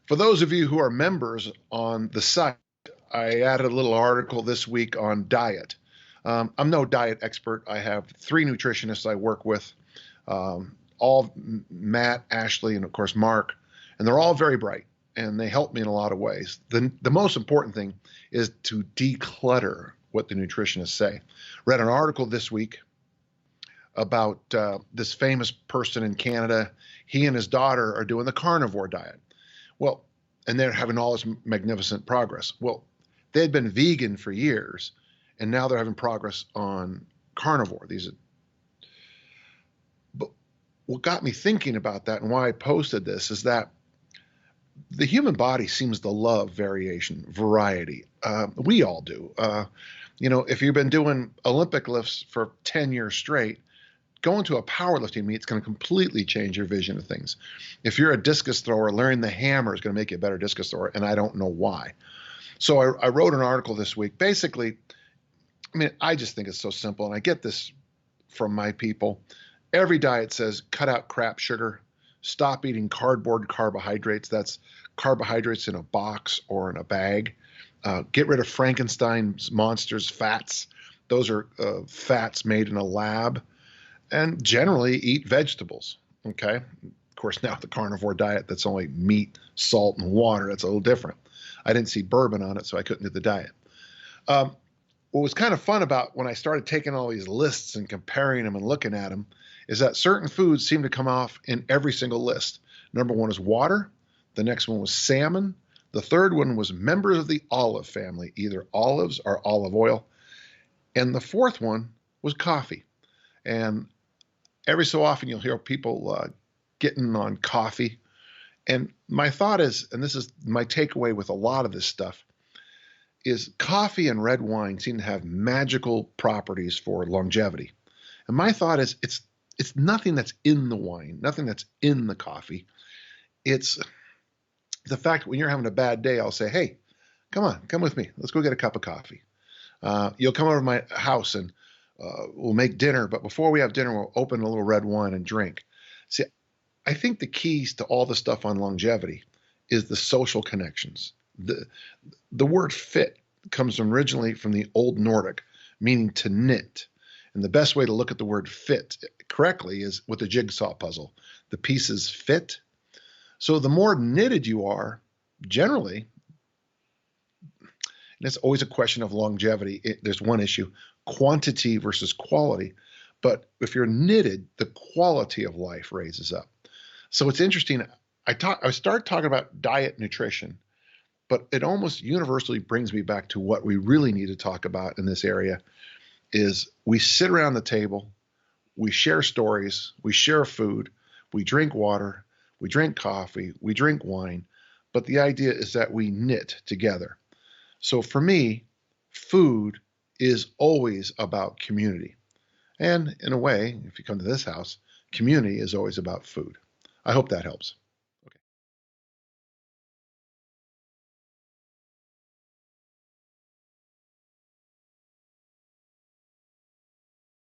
For those of you who are members on the site, I added a little article this week on diet. I'm no diet expert. I have three nutritionists I work with, all Matt, Ashley, and of course Mark, and they're all very bright and they help me in a lot of ways. The most important thing is to declutter what the nutritionists say. Read an article this week about this famous person in Canada. He and his daughter are doing the carnivore diet. Well, and they're having all this magnificent progress. Well, they had been vegan for years, and now they're having progress on carnivore. But what got me thinking about that and why I posted this is that the human body seems to love variation, variety. We all do. If you've been doing Olympic lifts for 10 years straight, going to a powerlifting meet is going to completely change your vision of things. If you're a discus thrower, learning the hammer is going to make you a better discus thrower, and I don't know why. So I wrote an article this week. Basically, I just think it's so simple, and I get this from my people. Every diet says cut out crap sugar, stop eating cardboard carbohydrates. That's carbohydrates in a box or in a bag. Get rid of Frankenstein's monsters fats. Those are fats made in a lab. And generally eat vegetables, okay? Of course, now the carnivore diet, that's only meat, salt, and water. That's a little different. I didn't see bourbon on it, so I couldn't do the diet. What was kind of fun about when I started taking all these lists and comparing them and looking at them is that certain foods seem to come off in every single list. Number one is water. The next one was salmon. The third one was members of the olive family, either olives or olive oil. And the fourth one was coffee. And every so often you'll hear people getting on coffee. And my thought is, and this is my takeaway with a lot of this stuff, is coffee and red wine seem to have magical properties for longevity. And my thought is it's nothing that's in the wine, nothing that's in the coffee. It's the fact that when you're having a bad day, I'll say, hey, come with me. Let's go get a cup of coffee. You'll come over to my house and we'll make dinner, but before we have dinner, we'll open a little red wine and drink. See, I think the keys to all the stuff on longevity is the social connections. The word fit comes originally from the Old Nordic, meaning to knit. And the best way to look at the word fit correctly is with a jigsaw puzzle. The pieces fit. So the more knitted you are, generally, and it's always a question of longevity. There's one issue, quantity versus quality. But if you're knitted, the quality of life raises up. So it's interesting. I start talking about diet nutrition, but it almost universally brings me back to what we really need to talk about in this area is we sit around the table, we share stories, we share food, we drink water, we drink coffee, we drink wine, but the idea is that we knit together. So for me, food is always about community. And in a way, if you come to this house, community is always about food. I hope that helps.